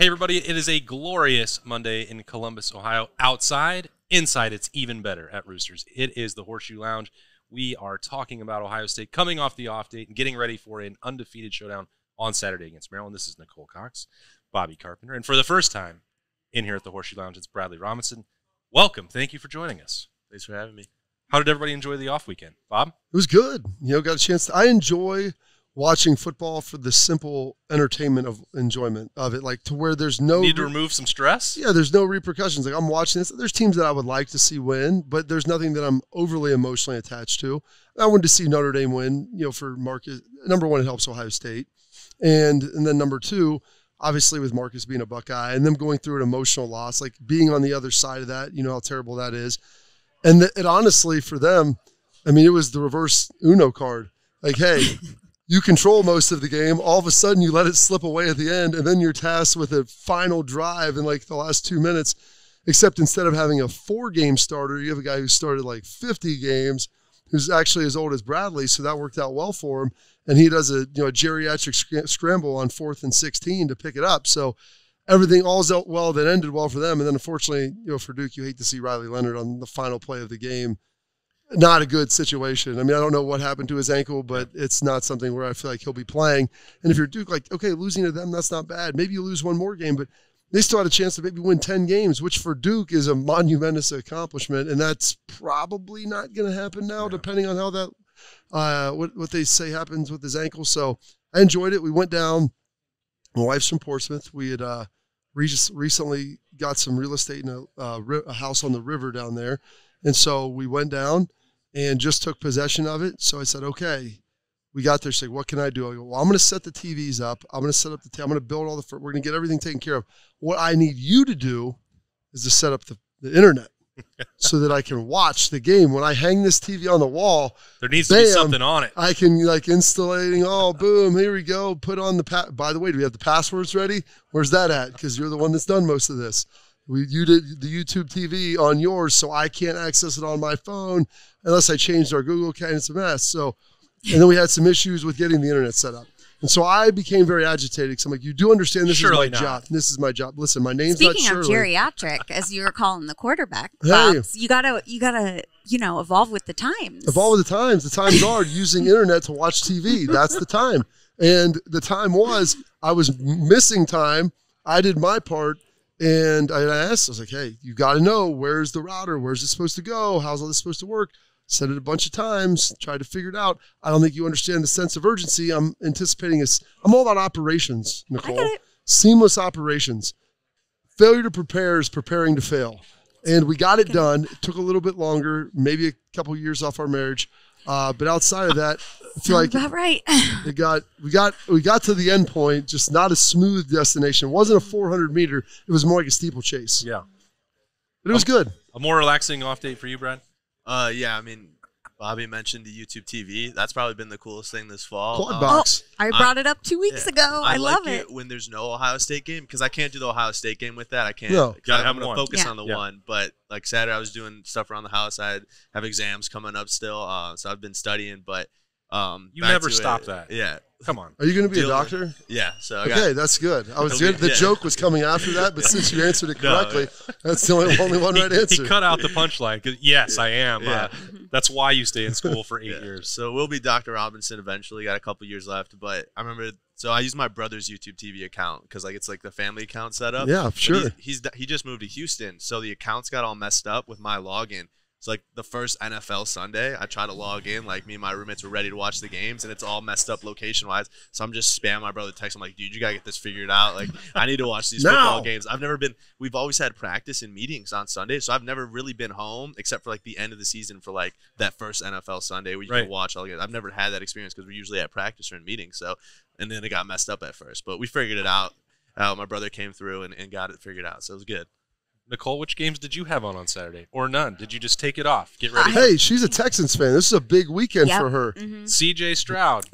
Hey, everybody. It is a glorious Monday in Columbus, Ohio. Outside, inside, it's even better at Roosters. It is the Horseshoe Lounge. We are talking about Ohio State coming off the off date and getting ready for an undefeated showdown on Saturday against Maryland. This is Nicole Cox, Bobby Carpenter. And for the first time in here at the Horseshoe Lounge, it's Bradley Robinson. Welcome. Thank you for joining us. Thanks for having me. How did everybody enjoy the off weekend? Bob? It was good. Got a chance. I enjoy watching football for the simple enjoyment of it, like to where there's no need to remove some stress. Yeah, there's no repercussions. Like I'm watching this. There's teams that I would like to see win, but there's nothing that I'm overly emotionally attached to. I wanted to see Notre Dame win. For Marcus, number one, it helps Ohio State, and then number two, obviously with Marcus being a Buckeye and them going through an emotional loss, like being on the other side of that, how terrible that is, and it honestly for them, it was the reverse Uno card. Like, hey. You control most of the game. All of a sudden, you let it slip away at the end, and then you're tasked with a final drive in like the last 2 minutes. Except instead of having a 4-game starter, you have a guy who started like 50 games, who's actually as old as Bradley, so that worked out well for him. And he does a geriatric scramble on 4th and 16 to pick it up. So everything all's out well that ended well for them. And then unfortunately, for Duke, you hate to see Riley Leonard on the final play of the game. Not a good situation. I don't know what happened to his ankle, but it's not something where I feel like he'll be playing. And if you're Duke, like, okay, losing to them, that's not bad. Maybe you lose one more game, but they still had a chance to maybe win 10 games, which for Duke is a monumentous accomplishment. And that's probably not going to happen now, depending on how that, what they say happens with his ankle. So I enjoyed it. We went down. My wife's from Portsmouth. We had recently got some real estate in a house on the river down there. And so we went down and just took possession of it. So I said, okay, we got there. She's like, what can I do? I go, well, I'm going to set the TVs up. I'm going to set up I'm going to build all we're going to get everything taken care of. What I need you to do is to set up the internet so that I can watch the game. When I hang this TV on the wall, there needs to be something on it. I can installating, boom, here we go. Put on by the way, do we have the passwords ready? Where's that at? Because you're the one that's done most of this. You did the YouTube TV on yours, so I can't access it on my phone unless I changed our Google account. It's a mess. So, and then we had some issues with getting the internet set up. And so I became very agitated because I'm like, you do understand this is my job. This is my job. Listen, my name's not Shirley. Speaking of geriatric, as you were calling the quarterback, Bobs, you gotta evolve with the times. Evolve with the times. The times are using internet to watch TV. That's the time. And the time was I was missing time. I did my part. And I asked, I was like, hey, you got to know, where's the router? Where's it supposed to go? How's all this supposed to work? Said it a bunch of times, tried to figure it out. I don't think you understand the sense of urgency. I'm anticipating I'm all about operations, Nicole. Seamless operations. Failure to prepare is preparing to fail. And we got it done. It took a little bit longer, maybe a couple of years off our marriage. But outside of that, I feel like about right. we got to the end point, just not a smooth destination. It wasn't a 400-meter. It was more like a steeplechase. Yeah. But it was good. A more relaxing off date for you, Brad? Yeah, Bobby mentioned the YouTube TV. That's probably been the coolest thing this fall. Quad box. I brought it up 2 weeks ago. I love it when there's no Ohio State game because I can't do the Ohio State game with that. I can't. No. I'm going to focus on the one. But like Saturday, I was doing stuff around the house. I have exams coming up still, so I've been studying. But you never stop that. Yeah. Come on. Are you going to be a doctor? Yeah. So okay, that's good. The joke was coming after that, but since you answered it correctly, that's the only one right answer. He cut out the punchline. Yes, I am. Yeah. That's why you stay in school for 8 years. So we'll be Dr. Robinson eventually. Got a couple years left, but I remember. So I use my brother's YouTube TV account because it's like the family account set up. Yeah, sure. He just moved to Houston, so the accounts got all messed up with my login. It's like the first NFL Sunday, I try to log in, like me and my roommates were ready to watch the games, and it's all messed up location-wise. So I'm just spamming my brother text. I'm like, dude, you got to get this figured out. Like, I need to watch these football games. We've always had practice and meetings on Sunday, so I've never really been home except for, the end of the season for, that first NFL Sunday where you can watch all the games. I've never had that experience because we're usually at practice or in meetings. So, and then it got messed up at first. But we figured it out. My brother came through and got it figured out, so it was good. Nicole, which games did you have on Saturday? Or none? Did you just take it off? Get ready. Hey, she's a Texans fan. This is a big weekend for her. Mm-hmm. C.J. Stroud.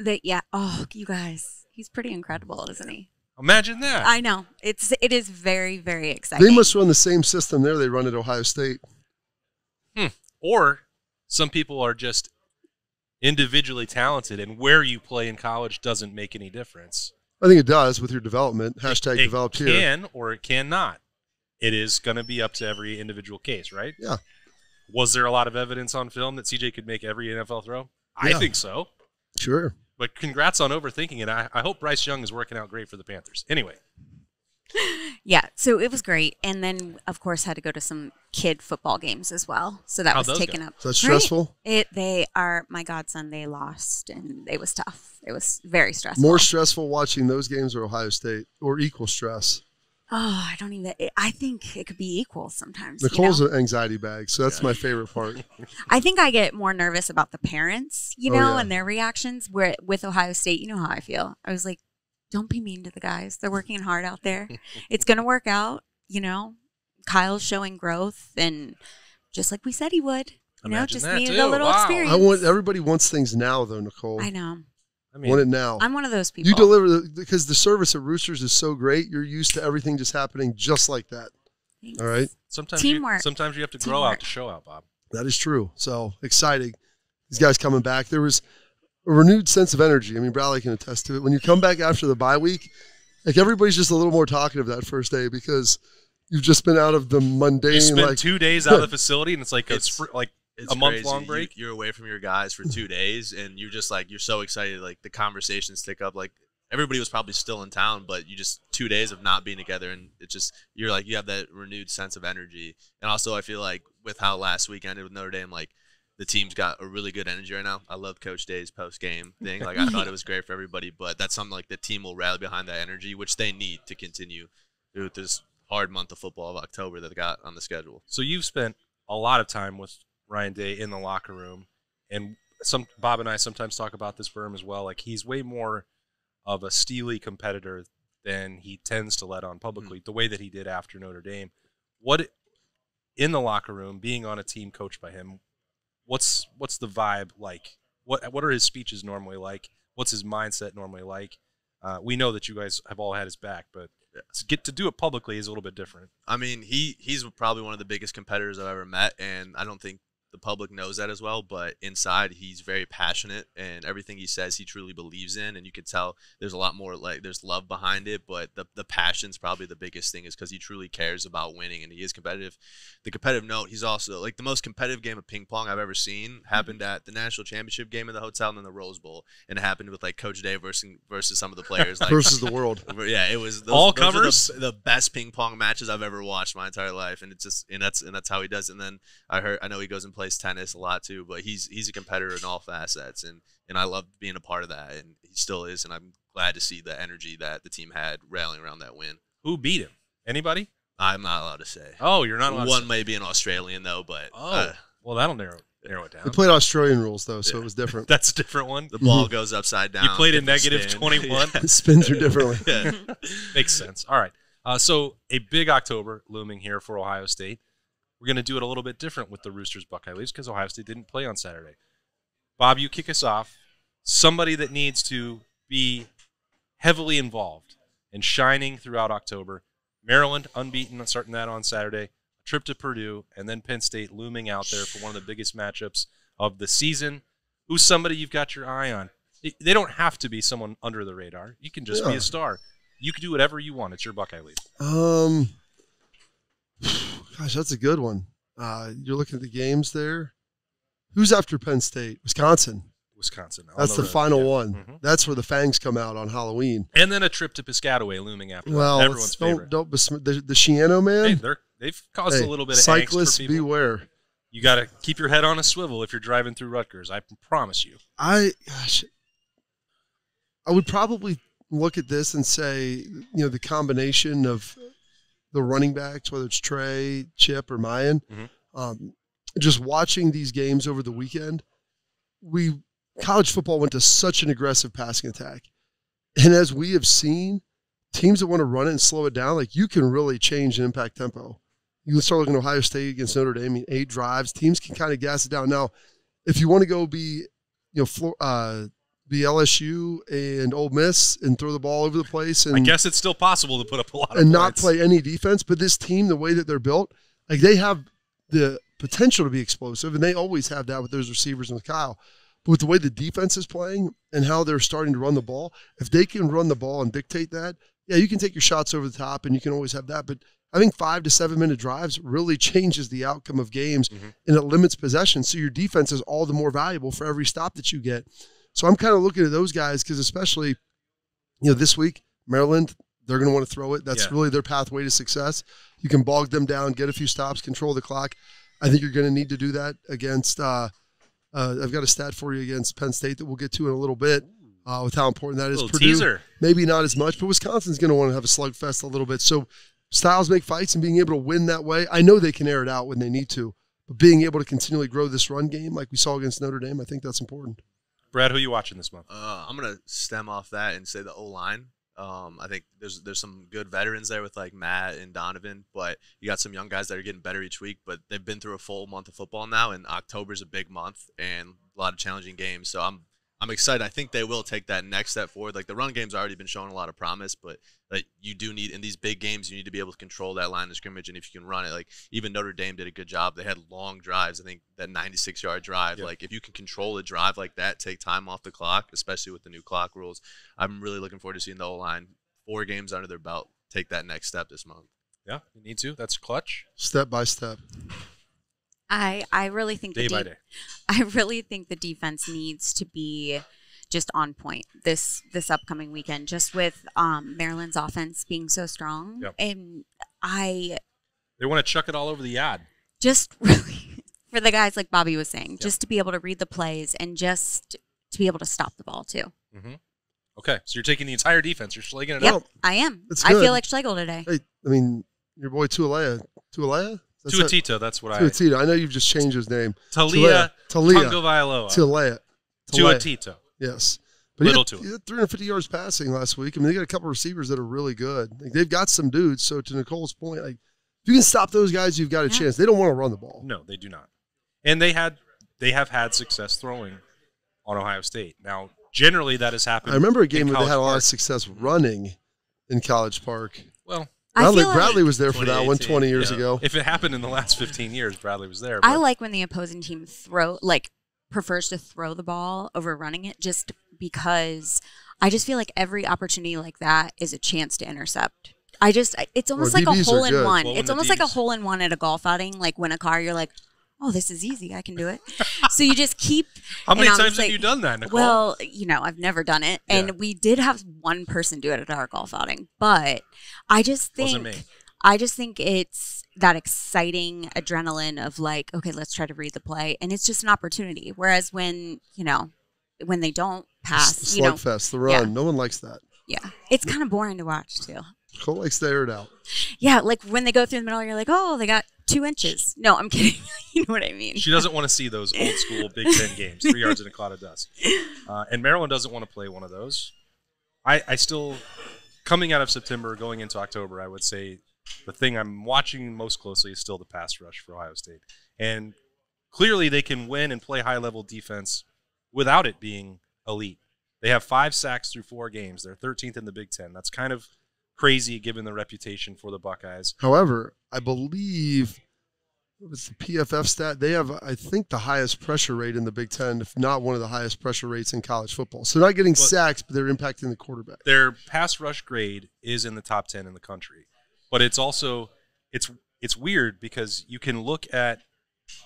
Oh, you guys. He's pretty incredible, isn't he? Imagine that. I know. It is very, very exciting. They must run the same system there they run at Ohio State. Or some people are just individually talented, and where you play in college doesn't make any difference. I think it does with your development. Hashtag developed here. It can or it cannot. It is going to be up to every individual case, right? Yeah. Was there a lot of evidence on film that CJ could make every NFL throw? I think so. Sure. But congrats on overthinking it. I hope Bryce Young is working out great for the Panthers. Anyway. Yeah, so it was great. And then, of course, had to go to some kid football games as well. So that was taken up. So that's stressful? They are, my godson, they lost, and it was tough. It was very stressful. More stressful watching those games or Ohio State, or equal stress? Oh, I think it could be equal sometimes. Nicole's an anxiety bag, so that's my favorite part. I think I get more nervous about the parents, and their reactions. Where with Ohio State, you know how I feel. I was like, don't be mean to the guys. They're working hard out there. It's going to work out, Kyle's showing growth, and just like we said he would. Just needed a little experience. Everybody wants things now, though, Nicole. I know. Want it now. I'm one of those people. You deliver because the service at Roosters is so great. You're used to everything just happening just like that. Thanks. All right. Sometimes Teamwork. Sometimes you have to grow out to show out, Bob. That is true. So exciting. These guys coming back. There was a renewed sense of energy. I mean, Bradley can attest to it. When you come back after the bye week, like everybody's just a little more talkative that first day because you've just been out of the mundane. You spent 2 days out of the facility, and it's like it's a month-long break. You're away from your guys for 2 days, and you're just you're so excited. Like the conversations tick up. Like everybody was probably still in town, but you just 2 days of not being together, and it just you have that renewed sense of energy. And also, I feel like with how last week ended with Notre Dame, the team's got a really good energy right now. I love Coach Day's post-game thing. I thought it was great for everybody, but that's something the team will rally behind that energy, which they need to continue with this hard month of football of October that they got on the schedule. So you've spent a lot of time with Ryan Day in the locker room, and Bob and I sometimes talk about this for him as well. He's way more of a steely competitor than he tends to let on publicly, the way that he did after Notre Dame. What in the locker room, being on a team coached by him, what's the vibe like? What are his speeches normally like? What's his mindset normally like? We know that you guys have all had his back, but to do it publicly is a little bit different. I mean, he's probably one of the biggest competitors I've ever met, and I don't think the public knows that as well, but inside he's very passionate, and everything he says he truly believes in, and you could tell there's a lot more there's love behind it, but the passion's probably the biggest thing is because he truly cares about winning, and he is competitive. The competitive note, he's also the most competitive game of ping pong I've ever seen happened at the national championship game in the hotel and then the Rose Bowl, and it happened with Coach Day versus some of the players versus the world. Yeah, it was all comers. The best ping pong matches I've ever watched my entire life, and that's how he does it. And then I know he goes and plays tennis a lot too, but he's a competitor in all facets, and I love being a part of that, and he still is, and I'm glad to see the energy that the team had rallying around that win. Who beat him? Anybody? I'm not allowed to say. Oh, you're not allowed. One may be an Australian though, but well, that'll narrow it down. They played Australian rules though, so it was different. That's a different one. The ball goes upside down. You played a negative 21. It spins are differently. Yeah. Makes sense. All right. So a big October looming here for Ohio State. We're going to do it a little bit different with the Roosters Buckeye Leaves because Ohio State didn't play on Saturday. Bob, you kick us off. Somebody that needs to be heavily involved and shining throughout October. Maryland unbeaten, starting that on Saturday. A trip to Purdue, and then Penn State looming out there for one of the biggest matchups of the season. Who's somebody you've got your eye on? They don't have to be someone under the radar. You can just be a star. You can do whatever you want. It's your Buckeye League. Gosh, that's a good one. You're looking at the games there. Who's after Penn State? Wisconsin. That's the final one. Mm-hmm. That's where the fangs come out on Halloween. And then a trip to Piscataway looming after that. Everyone's favorite. Don't the Shiano man. Hey, they've caused a little bit of cyclists angst for people. Beware. You got to keep your head on a swivel if you're driving through Rutgers. I promise you. I would probably look at this and say, the combination of the running backs, whether it's Trey, Chip, or Mayan, just watching these games over the weekend, college football went to such an aggressive passing attack. And as we have seen, teams that want to run it and slow it down, you can really change and impact tempo. You can start looking at Ohio State against Notre Dame, 8 drives. Teams can kind of gas it down. Now, if you want to go be LSU and Ole Miss and throw the ball over the place. And I guess it's still possible to put up a lot of and points. not play any defense. But this team, the way that they're built, they have the potential to be explosive, and they always have that with those receivers and with Kyle. But with the way the defense is playing and how they're starting to run the ball, if they can run the ball and dictate that, yeah, you can take your shots over the top and you can always have that. But I think 5 to 7 minute drives really changes the outcome of games and it limits possession. So your defense is all the more valuable for every stop that you get. So I'm kind of looking at those guys because especially, this week, Maryland, they're going to want to throw it. That's really their pathway to success. You can bog them down, get a few stops, control the clock. I think you're going to need to do that against I've got a stat for you against Penn State that we'll get to in a little bit with how important that is. Purdue, teaser. Maybe not as much, but Wisconsin's going to want to have a slugfest a little bit. So styles make fights and being able to win that way. I know they can air it out when they need to, but being able to continually grow this run game like we saw against Notre Dame, I think that's important. Brad, who are you watching this month? I'm going to stem off that and say the O-line. I think there's some good veterans there with like Matt and Donovan, but you got some young guys that are getting better each week, but they've been through a full month of football now, and October's a big month and a lot of challenging games. So I'm excited. I think they will take that next step forward. Like the run game's already been showing a lot of promise, but like you do need in these big games, you need to be able to control that line of scrimmage. And if you can run it, like even Notre Dame did a good job. They had long drives. I think that 96-yard drive, like if you can control a drive like that, take time off the clock, especially with the new clock rules, I'm really looking forward to seeing the O-line 4 games under their belt take that next step this month. Yeah, you need to. That's clutch. Step by step. I really think day by day. I really think the defense needs to be just on point this upcoming weekend, just with Maryland's offense being so strong. Yep. And they want to chuck it all over the yard. Just really for the guys like Bobby was saying, just to be able to read the plays and just to be able to stop the ball too. Mm-hmm. Okay, so you're taking the entire defense. You're schlegging it Yep, up. I am. That's I good. feel like Schlegel today. Hey, I mean, your boy Tualea? Tuatito, that's what Tuatito. I know you've just changed his name. Talia Talia. Tagovailoa. Tuatito. Yes. But Little he had 350 yards passing last week. I mean, they got a couple of receivers that are really good. Like, they've got some dudes. So to Nicole's point, like if you can stop those guys, you've got a chance. They don't want to run the ball. No, they do not. And they have had success throwing on Ohio State. Now, generally that has happened. I remember a game where they had a lot Park. of success running in College Park. Well, Bradley was there for that one 20 years ago. If it happened in the last 15 years, Bradley was there. I like when the opposing team prefers to throw the ball over running it, just because I just feel like every opportunity like that is a chance to intercept. It's almost like a hole in one. It's almost like a hole in one at a golf outing. Like when a car, you're like, oh, this is easy. I can do it. So you just keep. How many times have you done that, Nicole? Well, I've never done it. And we did have one person do it at our golf outing. But I just think it's that exciting adrenaline of like, okay, let's try to read the play. And it's just an opportunity. Whereas when they don't pass, the slugfest, the run. Yeah. No one likes that. Yeah. It's kind of boring to watch too. Cole likes to air it out. Yeah, like when they go through the middle, you're like, oh, they got 2 inches. No, I'm kidding. You know what I mean? She doesn't want to see those old school Big Ten games, 3 yards in a cloud of dust. And Maryland doesn't want to play one of those. I still, coming out of September, going into October, I would say the thing I'm watching most closely is still the pass rush for Ohio State. And clearly they can win and play high-level defense without it being elite. They have 5 sacks through 4 games. They're 13th in the Big Ten. That's kind of crazy given the reputation for the Buckeyes. However, I believe it was the PFF stat. They have, I think, the highest pressure rate in the Big Ten, if not one of the highest pressure rates in college football. So they're not getting sacks, but they're impacting the quarterback. Their pass rush grade is in the top 10 in the country. But it's also it's weird because you can look at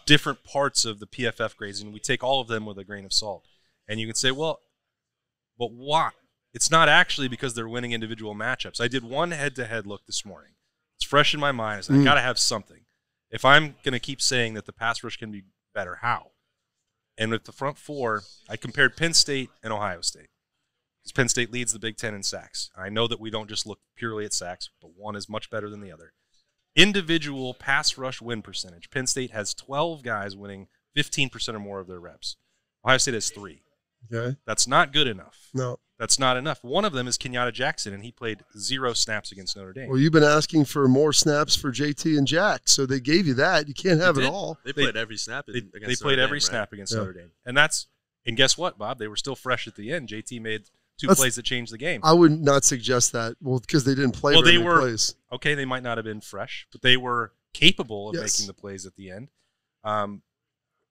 different parts of the PFF grades, and we take all of them with a grain of salt. And you can say, well, but why? It's not actually because they're winning individual matchups. I did one head-to-head look this morning. It's fresh in my mind. I got to have something. If I'm going to keep saying that the pass rush can be better, how? And with the front 4, I compared Penn State and Ohio State. Because Penn State leads the Big Ten in sacks. I know that we don't just look purely at sacks, but one is much better than the other. Individual pass rush win percentage. Penn State has 12 guys winning 15% or more of their reps. Ohio State has 3. Okay. That's not good enough. No. That's not enough. One of them is Kenyatta Jackson, and he played 0 snaps against Notre Dame. Well, you've been asking for more snaps for JT and Jack, so they gave you that. You can't have it all. They played every snap against Notre Dame. They played every snap against Notre Dame. And guess what, Bob? They were still fresh at the end. JT made 2 plays that changed the game. I would not suggest that. Well, because they didn't play very many plays. Okay, they might not have been fresh, but they were capable of making the plays at the end.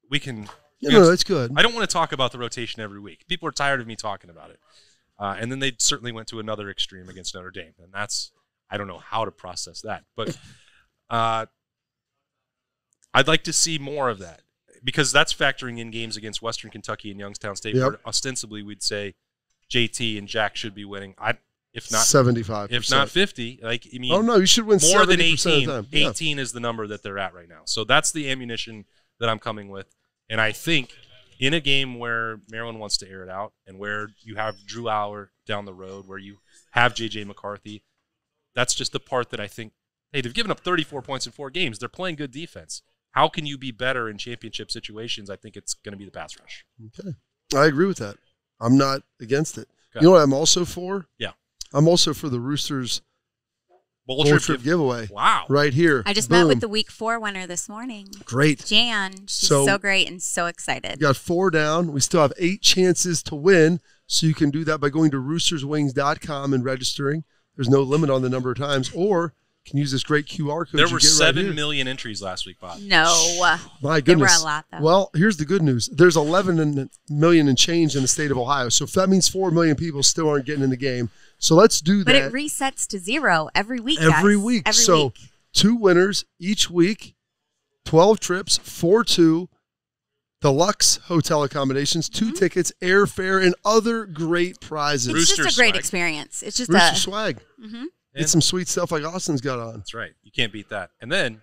We can No, that's good. I don't want to talk about the rotation every week. People are tired of me talking about it. And then they certainly went to another extreme against Notre Dame. And I don't know how to process that. But I'd like to see more of that because that's factoring in games against Western Kentucky and Youngstown State where ostensibly we'd say JT and Jack should be winning. If not 75%. If not 50. Oh, no, you should win more 70% than 18. of the time. 18 is the number that they're at right now. So that's the ammunition that I'm coming with. And I think in a game where Maryland wants to air it out and where you have Drew Auer down the road, where you have J.J. McCarthy, that's just the part that I think, hey, they've given up 34 points in 4 games. They're playing good defense. How can you be better in championship situations? I think it's going to be the pass rush. Okay. I agree with that. I'm not against it. Okay. You know what I'm also for? Yeah. I'm also for the Roosters Bowl trip giveaway. Wow. Right here. I just Boom. met with the week 4 winner this morning. Great. Jan. She's so great and so excited. We got 4 down. We still have 8 chances to win. So you can do that by going to roosterswings.com and registering. There's no limit on the number of times. Or you can use this great QR code. There were 7 million entries last week, Bob. No. My goodness. There were a lot, though. Well, here's the good news. There's 11 million and change in the state of Ohio. So if that means 4 million people still aren't getting in the game. So let's do that. But it resets to 0 every week, Every guys. week. Every so week. 2 winners each week, 12 trips, 4-2, deluxe hotel accommodations, 2 tickets, airfare, and other great prizes. It's Rooster just a great swag. experience. It's just Rooster swag. Mm-hmm. Get some sweet stuff like Austin's got on. That's right. You can't beat that. And then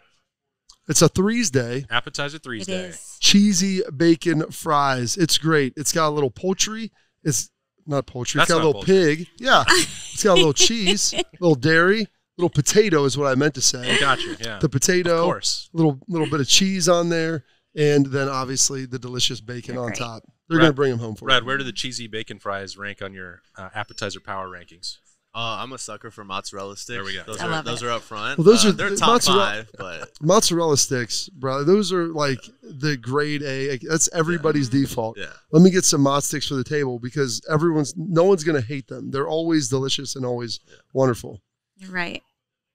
It's a Threes Day. appetizer threes It day. is. Cheesy bacon fries. It's great. It's got a little poultry. It's not poultry. That's It's got a not little poultry. pig. Yeah. It's got a little cheese, a little dairy, little potato is what I meant to say. Gotcha. Yeah. The potato, Of course. little bit of cheese on there, and then obviously the delicious bacon on Great. top. They're Brad- going to bring them home for Brad, you. where do the cheesy bacon fries rank on your appetizer power rankings? I'm a sucker for mozzarella sticks. There we go. Those I love those it. are up front. Well, those are they're the top mozzarella- 5, but Mozzarella sticks, brother. Those are like the grade A. That's everybody's default. yeah. Let me get some mod sticks for the table because no one's going to hate them. They're always delicious and always wonderful. You're right.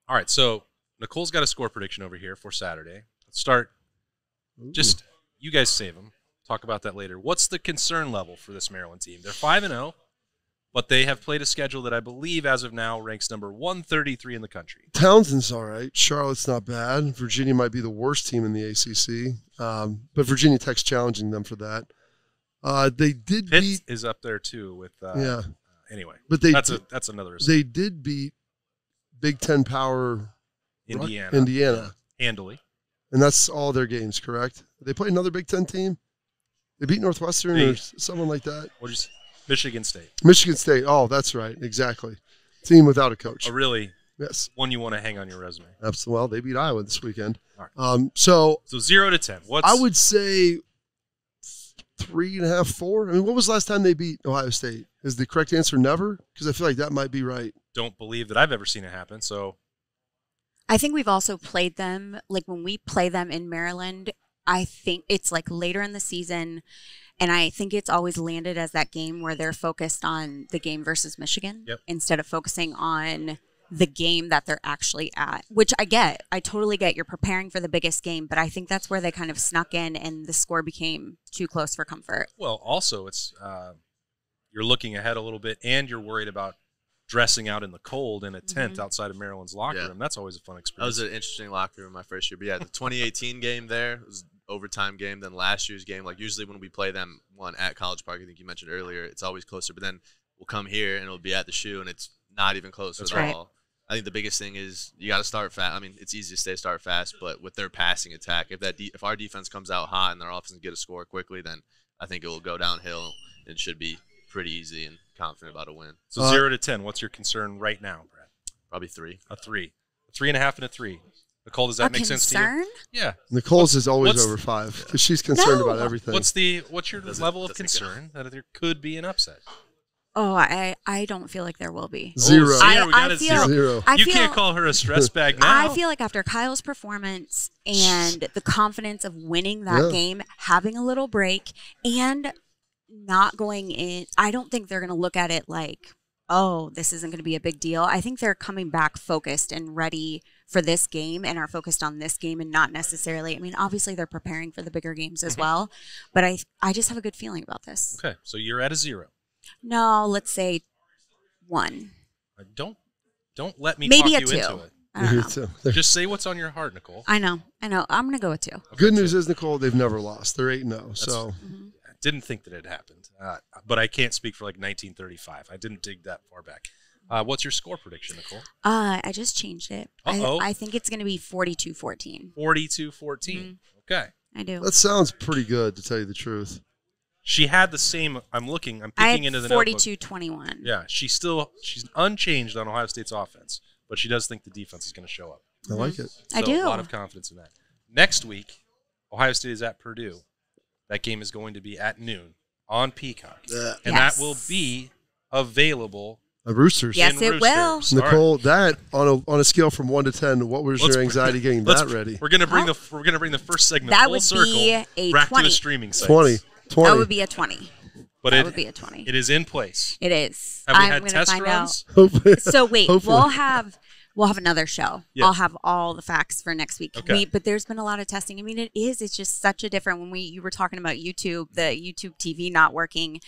All right, so Nicole's got a score prediction over here for Saturday. Let's start. Just you guys save them. Talk about that later. What's the concern level for this Maryland team? They're 5-0, but they have played a schedule that I believe, as of now, ranks number 133 in the country. Townsend's all right. Charlotte's not bad. Virginia might be the worst team in the ACC, but Virginia Tech's challenging them for that. They did Pitt beat. is up there too. With Yeah, Anyway, but they that's another. they did beat Big Ten power Indiana handily. and that's all their games. Correct? They played another Big Ten team. They beat Northwestern or someone like that. What is Michigan State? Michigan State. Oh, that's right. Exactly. Team without a coach. A really Yes. one you want to hang on your resume. Absolutely. Well, they beat Iowa this weekend. All right. So 0 to 10. I would say 3.5, 4. I mean, what was the last time they beat Ohio State? Is the correct answer never? Because I feel like that might be right. don't believe that I've ever seen it happen. So I think we've also played them, like when we play them in Maryland, I think it's like later in the season, and I think it's always landed as that game where they're focused on the game versus Michigan instead of focusing on the game that they're actually at, which I get. I totally get. You're preparing for the biggest game, but I think that's where they kind of snuck in and the score became too close for comfort. well, also it's you're looking ahead a little bit, and you're worried about dressing out in the cold in a tent outside of Maryland's locker room. That's always a fun That experience. was an interesting locker room my first year. But yeah, the 2018 game there was overtime game than last year's game. Like usually when we play them one at College Park, I think you mentioned earlier, it's always closer. But then we'll come here and it'll be at the shoe, and it's not even close That's at right. all. I think the biggest thing is you got to start fast. I mean, it's easy to start fast, but with their passing attack, if our defense comes out hot and their offense can get a score quickly, then I think it will go downhill and should be pretty easy and confident about a win. So 0 to 10. What's your concern right now, Brad? Probably 3. A 3, a 3.5, and a 3. Nicole, does that make sense to you? Concern? Yeah. Nicole's is always what's- over 5 because she's concerned No. about everything. What's your Doesn't- level of doesn't concern that there could be an upset? Oh, I don't feel like there will be. 0. Oh, I- we got I a feel- 0. 0. I You feel, can't call her a stress bag now. I feel like after Kyle's performance and the confidence of winning that game, having a little break, and not going in, I don't think they're going to look at it like, oh, this isn't going to be a big deal. I think they're coming back focused and ready for this game and are focused on this game and not necessarily, I mean, obviously they're preparing for the bigger games as well, but I just have a good feeling about this. Okay, so you're at a 0. No, let's say 1. Don't let me Maybe talk a you 2. into it. I don't know. Just say what's on your heart, Nicole. I know. I'm going to go with 2. Okay, Good news is, Nicole, they've never lost. They're 8-0. So I didn't think that it happened, but I can't speak for like 1935. I didn't dig that far back. What's your score prediction, Nicole? I just changed it. I think it's going to be 42-14. 42-14. Okay. I do. that sounds pretty good, to tell you the truth. She had the same. I'm peeking into the notebook. 42-21. Yeah, she's unchanged on Ohio State's offense, but she does think the defense is going to show up. I like it. I So do. A lot of confidence in that. Next week, Ohio State is at Purdue. That game is going to be at noon on Peacock, and that will be available. Roosters. Yes, it will. Roosters. Nicole, that on a scale from 1 to 10, what was your anxiety getting that ready? We're gonna bring the first segment That full would circle be a back 20. to the streaming sites. 20. That would be a 20. But That would be a 20. It is in place. It is. Have we I'm had gonna test find runs? out. So wait, Hopefully. we'll have another show. Yeah. I'll have all the facts for next week. Okay. But there's been a lot of testing. I mean, it's just such a different when you were talking about YouTube, the YouTube TV not working.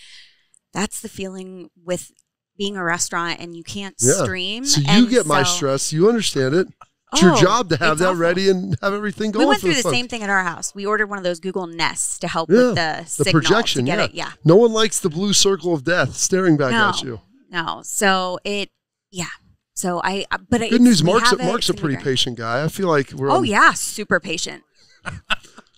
That's the feeling with being a restaurant and you can't stream. So you and get my stress. You understand it. It's your job to have that awful. ready and have everything going. We went for through the folks. same thing at our house. We ordered one of those Google Nests to help with the signal projection. to get it. Yeah. No one likes the blue circle of death staring back at you. No. So So but Good news. Mark's a it's pretty great. patient guy. I feel like we're. Oh yeah, super patient.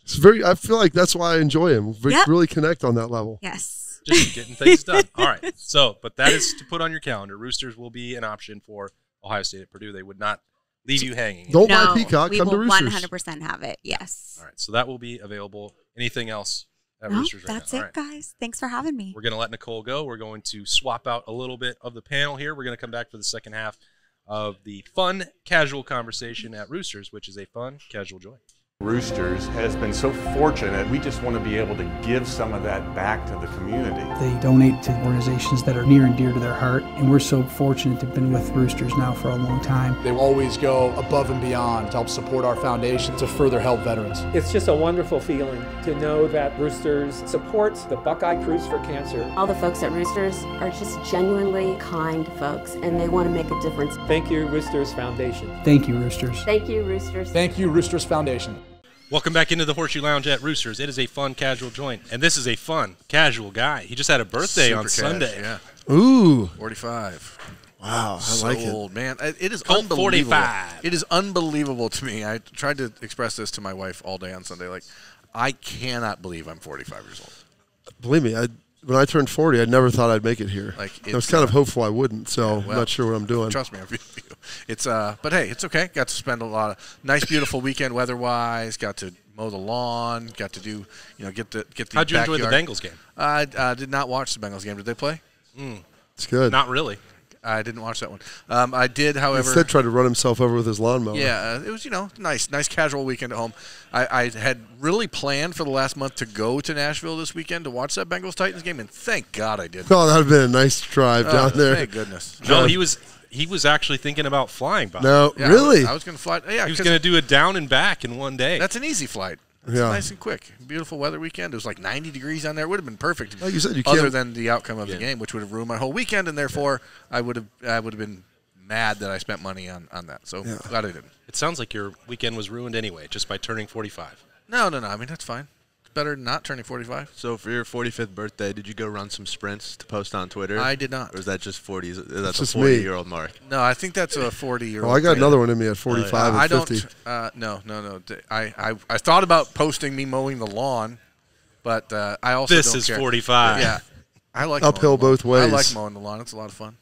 It's very. I feel like that's why I enjoy him. We Yep. really connect on that level. Yes. Just getting things done. All right. So, but that is to put on your calendar. Roosters will be an option for Ohio State at Purdue. They would not leave you hanging. Don't No, buy Peacock. we Come to will Roosters. 100% have it. Yes. All right. So that will be available. Anything else at No, Roosters right that's now? it, All right. guys. Thanks for having me. We're going to let Nicole go. We're going to swap out a little bit of the panel here. We're going to come back for the second half of the fun, casual conversation at Roosters, which is a fun, casual joy. Roosters has been so fortunate. We just want to be able to give some of that back to the community. They donate to organizations that are near and dear to their heart, and we're so fortunate to have been with Roosters now for a long time. They always go above and beyond to help support our foundation to further help veterans. It's just a wonderful feeling to know that Roosters supports the Buckeye Cruise for Cancer. All the folks at Roosters are just genuinely kind folks, and they want to make a difference. Thank you, Roosters Foundation. Thank you, Roosters. Thank you, Roosters. Thank you, Roosters Foundation. Welcome back into the Horseshoe Lounge at Roosters. It is a fun, casual joint, and this is a fun, casual guy. He just had a birthday on Sunday. Yeah. Ooh. 45. Wow. I like it. Old, man. It is Colt unbelievable. 45. It is unbelievable to me. I tried to express this to my wife all day on Sunday. Like, I cannot believe I'm 45 years old. Believe me, when I turned 40, I never thought I'd make it here. Like, I was kind of hopeful I wouldn't, so I'm not sure what I'm doing. Trust me, I feel you. It's but hey, it's okay. Got to spend a lot of nice, beautiful weekend weather-wise. Got to mow the lawn. Got to do, get the How'd you enjoy backyard. the Bengals game? I did not watch the Bengals game. Did they play? It's good. Not really. I didn't watch that one. I did, however. Instead, tried to run himself over with his lawnmower. Yeah, it was, nice casual weekend at home. I had really planned for the last month to go to Nashville this weekend to watch that Bengals-Titans game, and thank God I did. Oh, that would have been a nice drive down there. Thank goodness. No, he was actually thinking about flying by. No, Yeah, really? I was going to fly. Yeah, He was going to do it down and back in one day. That's an easy flight. It's Yeah. nice and quick. Beautiful weather weekend. It was like 90 degrees on there. It would have been perfect. Like you said, you other can't. than the outcome of the game, which would have ruined my whole weekend, and therefore I would have been mad that I spent money on that. So glad I didn't. It sounds like your weekend was ruined anyway, just by turning 45. No. I mean, that's fine. It's better than not turning 45. So for your 45th birthday, did you go run some sprints to post on Twitter? I did not. Or is that just 40s? That's just a me. 40-year-old mark. No, I think that's a 40-year-old. Well, I got another one in me at 45 I and 50. don't. No. I thought about posting me mowing the lawn, but I also This don't is care. 45. Yeah, I like Uphill mowing the lawn. both ways. I like mowing the lawn. It's a lot of fun.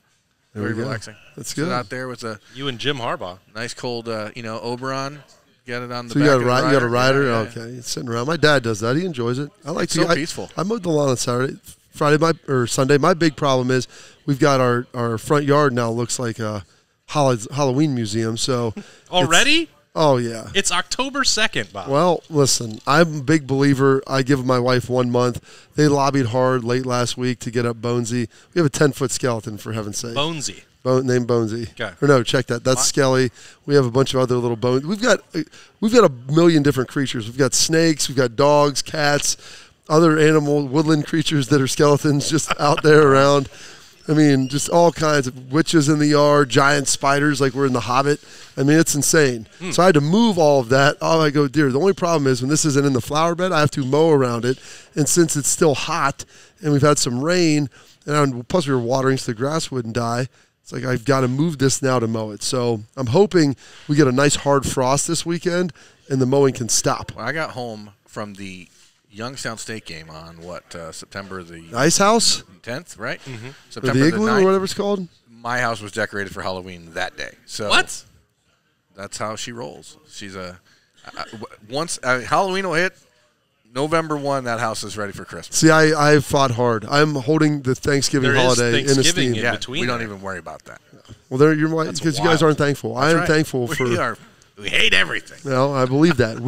There Very we go. relaxing. That's Sit good. out there with a You and Jim Harbaugh. nice cold, Oberon. Get it on the So back you of the rider. got a rider? Yeah. Okay. It's sitting around. My dad does that. He enjoys it. I like It's to so peaceful. I mowed the lawn on Saturday. Friday or Sunday. My big problem is we've got our front yard now looks like a Halloween museum. So Already? Oh, yeah. It's October 2nd, Bob. Well, listen, I'm a big believer. I give my wife 1 month. They lobbied hard late last week to get up Bonesy. We have a 10-foot skeleton, for heaven's sake. Bonesy. named Bonesy. Okay. Or no, check that. That's Skelly. We have a bunch of other little bones. We've got a million different creatures. We've got snakes. We've got dogs, cats, other animal, woodland creatures that are skeletons just out there around. I mean, just all kinds of witches in the yard, giant spiders like we're in The Hobbit. I mean, it's insane. So I had to move all of that. Oh, I go, dear, the only problem is when this isn't in the flower bed, I have to mow around it. And since it's still hot and we've had some rain, and plus we were watering so the grass wouldn't die, it's like I've got to move this now to mow it. So I'm hoping we get a nice hard frost this weekend and the mowing can stop. Well, I got home from the Youngstown State game on September the Ice House? 10th, right? Mm-hmm. September or the Igloo 9th. or whatever it's called? My house was decorated for Halloween that day. So What? That's how she rolls. She's once Halloween will hit, November 1, that house is ready for Christmas. See, I fought hard. I'm holding the Thanksgiving holiday in esteem. in between. We don't even worry about that. Well, because you guys aren't thankful. I am thankful for. We hate everything. Well, I believe that.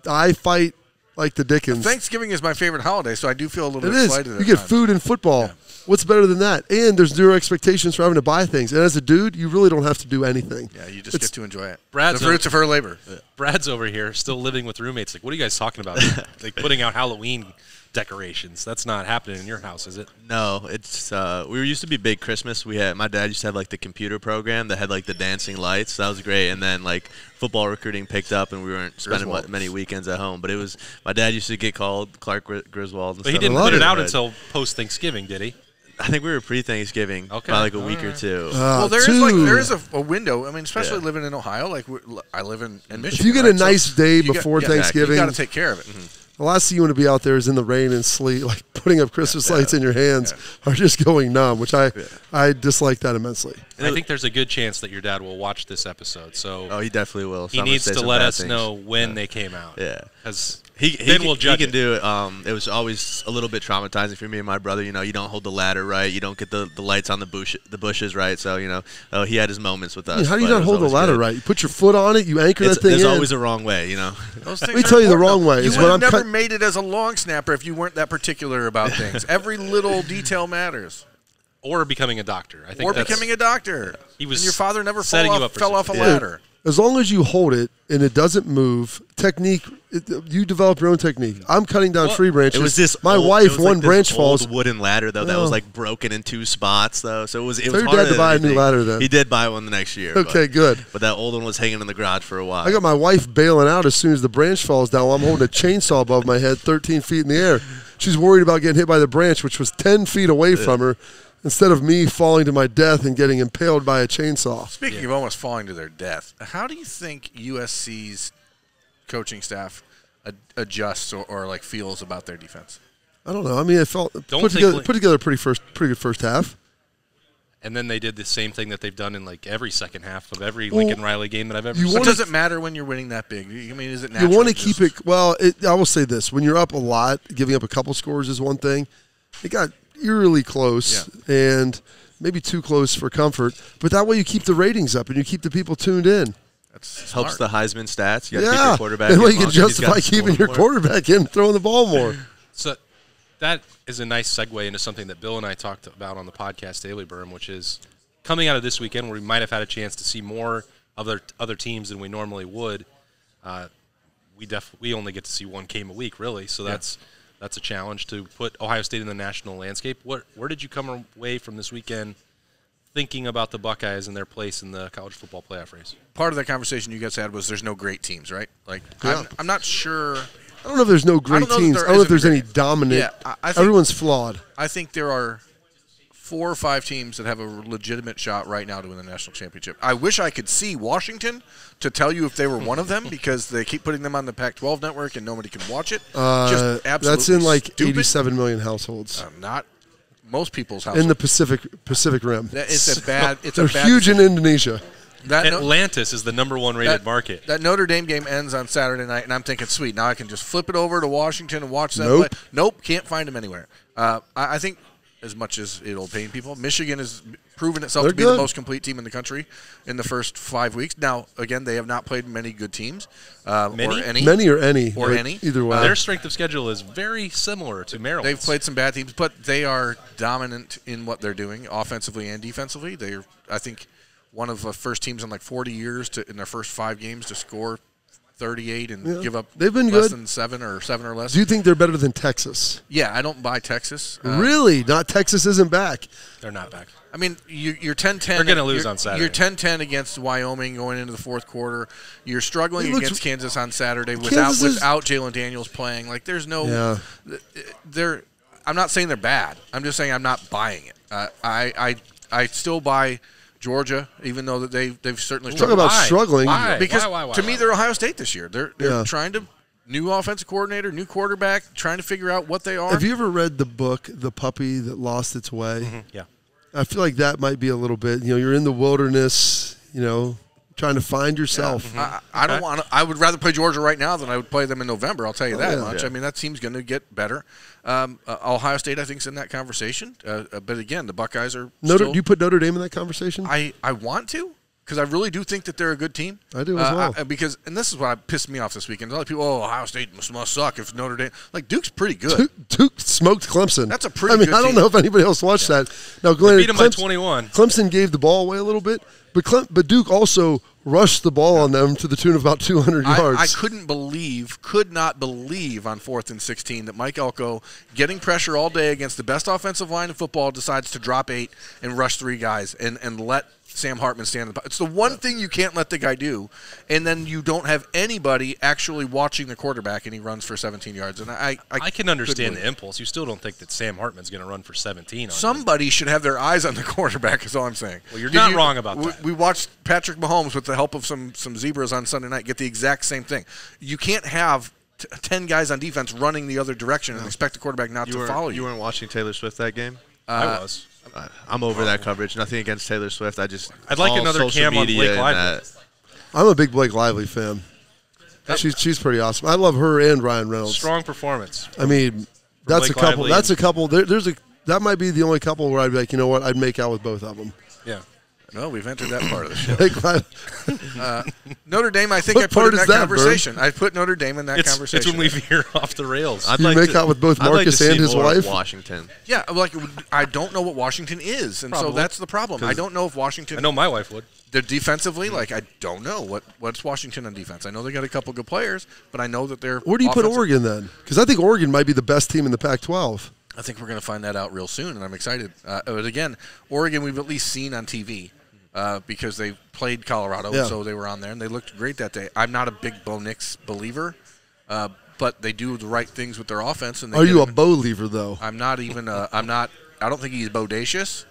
I fight like the Dickens. Thanksgiving is my favorite holiday, so I do feel a little It bit is. slighted. You get food and football. Yeah. What's better than that? And there's zero expectations for having to buy things. And as a dude, you really don't have to do anything. Yeah, you just get to enjoy it. The fruits of her labor. Brad's over here still living with roommates. Like, what are you guys talking about? Like putting out Halloween decorations. That's not happening in your house, is it? No, it's we used to be big Christmas. My dad used to have like the computer program that had like the dancing lights. That was great. And then like football recruiting picked up, and we weren't spending many weekends at home. But it was my dad used to get called Clark Griswold. And but he didn't put it out until post Thanksgiving, did he? I think we were pre-Thanksgiving by like a week or two. Well, there is a window. I mean, especially living in Ohio. Like I live in Michigan. If you get a nice day before Thanksgiving, you got to take care of it. Mm-hmm. The last thing you want to be out there is in the rain and sleet, like putting up Christmas lights in your hands or just going numb, which I dislike that immensely. And I think there's a good chance that your dad will watch this episode. So he definitely will. He needs to let us know when they came out. Yeah, because we'll judge. He can do it. It was always a little bit traumatizing for me and my brother. You don't hold the ladder right. You don't get the lights on the bushes right. So he had his moments with us. I mean, how do you not hold the ladder right? You put your foot on it. You anchor that thing There's in. always a wrong way. Let me tell you the wrong way. You would have never made it as a long snapper if you weren't that particular about things. Every little detail matters. Or becoming a doctor. I think. Or becoming a doctor. He was and your father never fell off a ladder. As long as you hold it and it doesn't move, you develop your own technique. I'm cutting down tree branches. It was this. My wife, one branch falls. Old wooden ladder though that was like broken in two spots though, so it was. Your dad to buy a new ladder then. He did buy one the next year. Okay, good. But that old one was hanging in the garage for a while. I got my wife bailing out as soon as the branch falls down while I'm holding a chainsaw above my head, 13 feet in the air. She's worried about getting hit by the branch, which was 10 feet away from her, instead of me falling to my death and getting impaled by a chainsaw. Speaking of almost falling to their death, how do you think USC's coaching staff adjusts or like feels about their defense? I don't know. I mean, it put together a pretty good first half. And then they did the same thing that they've done in like every second half of every Lincoln Riley game that I've ever seen. But does it matter when you're winning that big? I mean, is it natural? You want to keep it. Well, I will say this: when you're up a lot, giving up a couple scores is one thing. It got eerily close and maybe too close for comfort, but that way you keep the ratings up and you keep the people tuned in. That helps the Heisman stats. You got to keep your quarterback. That way you can justify keeping your quarterback in, throwing the ball more. So that is a nice segue into something that Bill and I talked about on the podcast Daily Berm, which is coming out of this weekend where we might have had a chance to see more of other teams than we normally would. We only get to see one game a week, really, so that's a challenge to put Ohio State in the national landscape. Where did you come away from this weekend thinking about the Buckeyes and their place in the college football playoff race? Part of the conversation you guys had was there's no great teams, right? Like I'm not sure. I don't know if there's no great teams. I don't know if there's any dominant. Yeah, I think everyone's flawed. I think there are 4 or 5 teams that have a legitimate shot right now to win the national championship. I wish I could see Washington to tell you if they were one of them because they keep putting them on the Pac-12 network and nobody can watch it. Just absolutely that's in like stupid. 87 million households. Not most people's households. In the Pacific Rim. It's a bad. They're huge in Indonesia. Atlantis is the number 1 rated market. That Notre Dame game ends on Saturday night, and I'm thinking, sweet, now I can just flip it over to Washington and watch them play. Nope, can't find them anywhere. I think as much as it'll pain people. Michigan has proven itself to be good. the most complete team in the country in the first 5 weeks. Now, again, they have not played many good teams. Many or any. Either way. Their strength of schedule is very similar to Maryland's. They've played some bad teams, but they are dominant in what they're doing, offensively and defensively. They're, I think, one of the first teams in like 40 years in their first 5 games to score 38 and give up They've been less good. than 7 or less. Do you think they're better than Texas? Yeah, I don't buy Texas. Really? Not Texas isn't back. They're not back. I mean, you're 10-10. They're going to lose on Saturday. You're 10-10 against Wyoming going into the fourth quarter. You're struggling against Kansas on Saturday without Jalen Daniels playing. Like, there's no I'm not saying they're bad. I'm just saying I'm not buying it. I still buy Georgia, even though that they've certainly struggled. Talk about struggling. Why? Because Why? to me, they're Ohio State this year. They're trying to new offensive coordinator, new quarterback, trying to figure out what they are. Have you ever read the book The Puppy That Lost Its Way? Mm-hmm. Yeah. I feel like that might be a little bit. You're in the wilderness. Trying to find yourself. Yeah. I don't want. I would rather play Georgia right now than I would play them in November. I'll tell you that much. Yeah. I mean, that team's going to get better. Ohio State, I think, is in that conversation. But again, the Buckeyes are. Do you put Notre Dame in that conversation? I want to, because I really do think that they're a good team. I do as well. And this is what pissed me off this weekend. A lot of people, Ohio State must suck if Notre Dame. Like, Duke's pretty good. Duke smoked Clemson. That's a pretty good team. I don't know if anybody else watched that. Now, Glenn, beat them by 21. Clemson gave the ball away a little bit, but Duke also rushed the ball on them to the tune of about 200 yards. I could not believe on 4th and 16 that Mike Elko, getting pressure all day against the best offensive line in football, decides to drop 8 and rush 3 guys and let Sam Hartman stand in the pocket. It's the one thing you can't let the guy do, and then you don't have anybody actually watching the quarterback, and he runs for 17 yards. And I can understand the impulse. You still don't think that Sam Hartman's going to run for 17 on Somebody should have their eyes on the quarterback, is all I'm saying. Well, you're not wrong about that. We watched Patrick Mahomes, with the help of some zebras on Sunday night, get the exact same thing. You can't have 10 guys on defense running the other direction and expect the quarterback not to follow you. You weren't watching Taylor Swift that game? I was. I'm over that coverage. Nothing against Taylor Swift. I'd like another Cam on Blake Lively. I'm a big Blake Lively fan. She's pretty awesome. I love her and Ryan Reynolds. Strong performance. I mean, that's a couple. That's a couple. That might be the only couple where I'd be like, you know what, I'd make out with both of them. Yeah. No, we've entered that part of the show. Notre Dame, I think I put in that conversation. I put Notre Dame in that conversation. It's when we veer off the rails. You make out with both Marcus and his wife? Washington. Yeah, I don't know what Washington is, and so that's the problem. I don't know if Washington. I know my wife would. They're defensively, I don't know what's Washington on defense. I know they got a couple good players, but I know that they're. Where do you put Oregon then? Because I think Oregon might be the best team in the Pac-12. I think we're going to find that out real soon, and I'm excited. But again, Oregon we've at least seen on TV. Because they played Colorado, so they were on there, and they looked great that day. I'm not a big Bo Nix believer, but they do the right things with their offense. And are you a Bo-liever, though? I'm not even. I'm not. I don't think he's bodacious.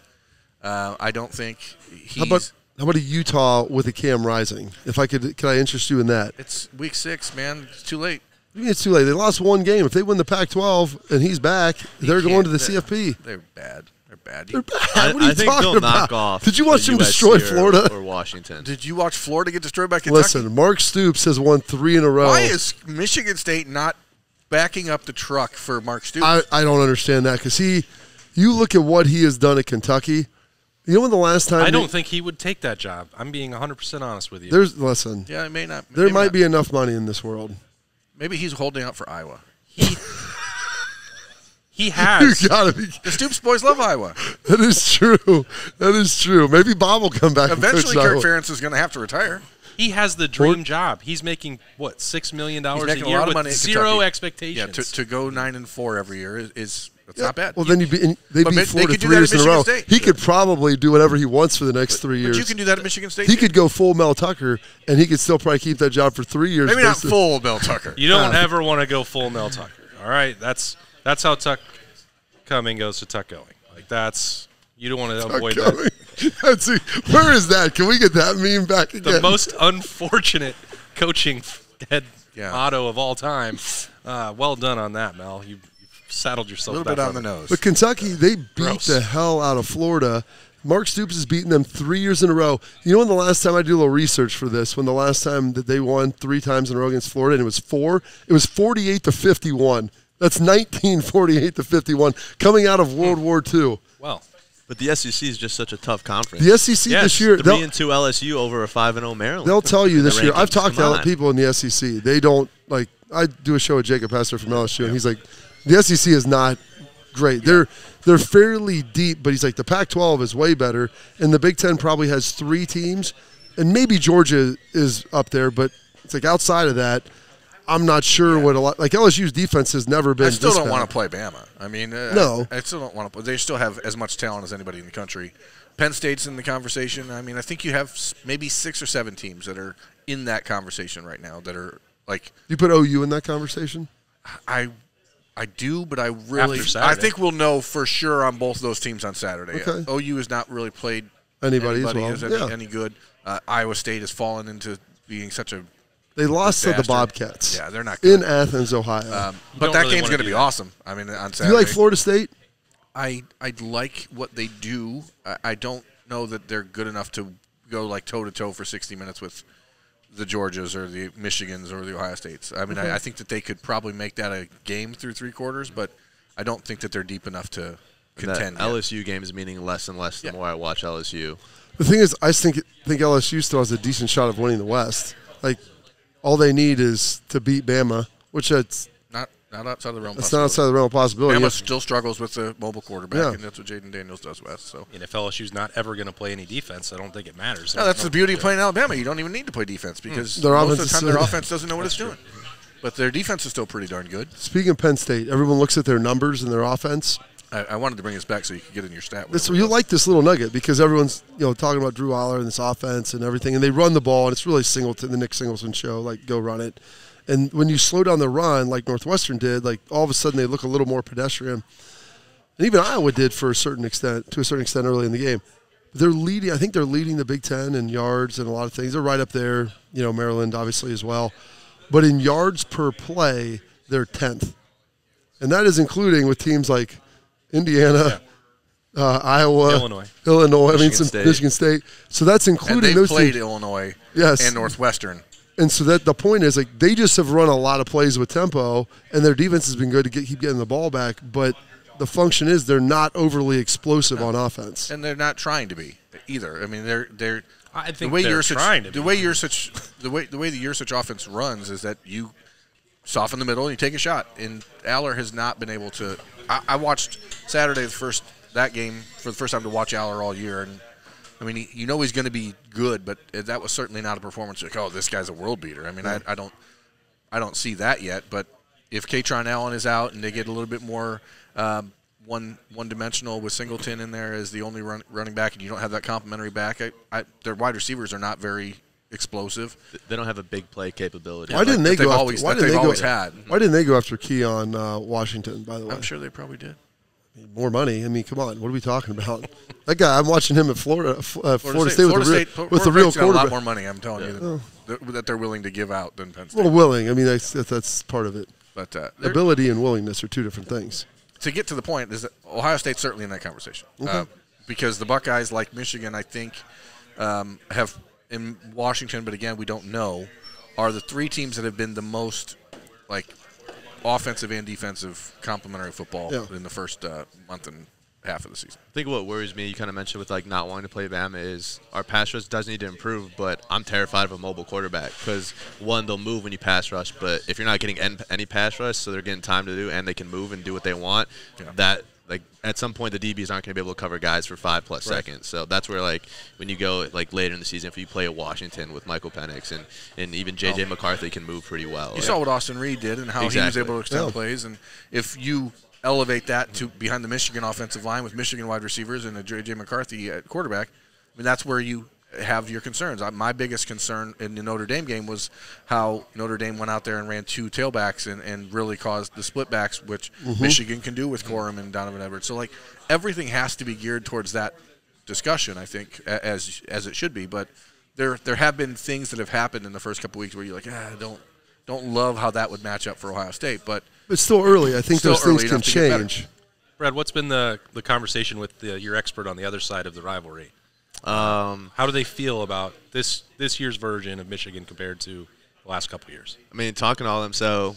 I don't think he's. How about a Utah with a Cam Rising? If I could I interest you in that? It's week 6, man. It's too late. It's too late. They lost one game. If they win the Pac-12 and he's back, they're going to the CFP. They're bad. They're bad. What are you talking about? Knock off. Did you watch them destroy Florida or Washington? Did you watch Florida get destroyed by Kentucky? Listen, Mark Stoops has won 3 in a row. Why is Michigan State not backing up the truck for Mark Stoops? I don't understand that because you look at what he has done at Kentucky. You know when the last time I don't think he would take that job. I'm being 100% honest with you. Listen. Yeah, it may not. There might be enough money in this world. Maybe he's holding out for Iowa. He has. You gotta be. The Stoops boys love Iowa. That is true. Maybe Bob will come back. Eventually, Kirk Ferentz is going to have to retire. He has the dream job. He's making $6 million a year with zero expectations. Yeah, to go 9-4 every year is not bad. Well, then they beat Florida 3 years in a row. State. He could probably do whatever he wants for the next 3 years. But you can do that at Michigan State. He could go full Mel Tucker, and he could still probably keep that job for 3 years. Maybe not full Mel Tucker. You don't ever want to go full Mel Tucker. All right, that's how Tuck coming goes to Tuck going. You don't want to avoid that. Where is that? Can we get that meme back again? The most unfortunate coaching head motto of all time. Well done on that, Mel. You saddled yourself a little bit on the nose. But Kentucky, they beat the hell out of Florida. Mark Stoops has beaten them 3 years in a row. You know when the last time I did a little research for this, when the last time that they won 3 times in a row against Florida, and it was 48-51. That's 1948-51, coming out of World War II. Well, but the SEC is just such a tough conference. The SEC this year, 3-2 LSU over a 5-0 Maryland. They'll tell you this year. rankings. I've talked Come to on. people in the SEC. They don't like. I do a show with Jacob Hester from LSU, and he's like, the SEC is not great. They're fairly deep, but he's like, the Pac-12 is way better, and the Big Ten probably has 3 teams, and maybe Georgia is up there, but it's like outside of that, I'm not sure what a lot. Like LSU's defense has never been. I still this don't bad. want to play Bama. I mean, No. I still don't want to. They still have as much talent as anybody in the country. Penn State's in the conversation. I mean, I think you have maybe 6 or 7 teams that are in that conversation right now that are like. You put OU in that conversation? I do, but I really. After Saturday. I think we'll know for sure on both of those teams on Saturday. Okay. OU has not really played Anybody as well. as any good. Iowa State has fallen into being such a. They lost to the disaster. Bobcats. Yeah, they're not good. In Athens, Ohio. But don't that really game's wanna going to do be that. awesome. I mean, on Do Saturday. you like Florida State? I like what they do. I don't know that they're good enough to go like toe-to-toe for 60 minutes with the Georgias or the Michigans or the Ohio States. I mean, I think that they could probably make that a game through 3 quarters, but I don't think that they're deep enough to contend. That LSU game is meaning less and less the more I watch LSU. The thing is, I think LSU still has a decent shot of winning the West. Like, all they need is to beat Bama, which that's Not outside of the realm. not outside the realm of possibility. Bama still struggles with the mobile quarterback, Yeah. and that's what Jaden Daniels does best. So. and if LSU's not ever going to play any defense, I don't think it matters. No, that's the beauty of playing Alabama. You don't even need to play defense because Their most of offense the time is- their offense doesn't know what it's doing. But their defense is still pretty darn good. Speaking of Penn State, everyone looks at their numbers and their offense. I wanted to bring this back so you could get in your stat. You like this little nugget because everyone's talking about Drew Aller and this offense and everything, and they run the ball, and it's really Singleton, the Nick Singleton show, like go run it. And when you slow down the run, like Northwestern did, like all of a sudden they look a little more pedestrian. And even Iowa did to a certain extent early in the game. They're leading. I think they're leading the Big Ten in yards and a lot of things. They're right up there. Maryland obviously as well. But in yards per play, they're 10th, and that is including with teams like Indiana, Iowa, Illinois. Michigan State. So that's including and those played teams. Illinois, Yes. and Northwestern. And so that the point is, like, they just have run a lot of plays with tempo, and their defense has been good to keep getting the ball back. But the function is they're not overly explosive on offense, and they're not trying to be either. I mean, they're. I think they're trying to. The way the Yursich offense runs is that you soften the middle and you take a shot. And Aller has not been able to. I watched Saturday that game for the first time to watch Aller all year, and I mean, he's going to be good, but that was certainly not a performance like, oh, this guy's a world beater. I mean, I don't see that yet. But if Katron Allen is out and they get a little bit more one-dimensional with Singleton in there as the only running back, and you don't have that complimentary back, their wide receivers are not very explosive. They don't have a big play capability. Why didn't they go after? Why didn't they go after Keon Washington? By the way, I'm sure they probably did. More money. I mean, come on. What are we talking about? That guy, I'm watching him at Florida State with the real quarterback. A lot more money, I'm telling you, that they're willing to give out than Penn State. Well, willing. I mean, that's part of it. But ability and willingness are 2 different things. To get to the point is that Ohio State's certainly in that conversation because the Buckeyes, like Michigan, I think have in Washington, but again, we don't know, are the 3 teams that have been the most offensive and defensive complementary football in the first month and half of the season. I think what worries me, you kind of mentioned with not wanting to play Bama, is our pass rush does need to improve, but I'm terrified of a mobile quarterback because, one, they'll move when you pass rush, but if you're not getting any pass rush, so they're getting time to do, and they can move and do what they want, that at some point the DBs aren't going to be able to cover guys for 5+ seconds. So that's where when you go later in the season, if you play at Washington with Michael Penix and even J.J. McCarthy can move pretty well. You saw what Austin Reed did and how he was able to extend plays, and if you elevate that to behind the Michigan offensive line with Michigan wide receivers and a J.J. McCarthy at quarterback, I mean, that's where you have your concerns. My biggest concern in the Notre Dame game was how Notre Dame went out there and ran 2 tailbacks and really caused the split backs, which Michigan can do with Corum and Donovan Edwards. So, everything has to be geared towards that discussion, I think, as it should be. But there have been things that have happened in the first couple weeks where you're like, don't love how that would match up for Ohio State. But it's still early. I think those things can change. Brad, what's been the conversation with your expert on the other side of the rivalry? How do they feel about this year's version of Michigan compared to the last couple of years? I mean, talking to all of them, so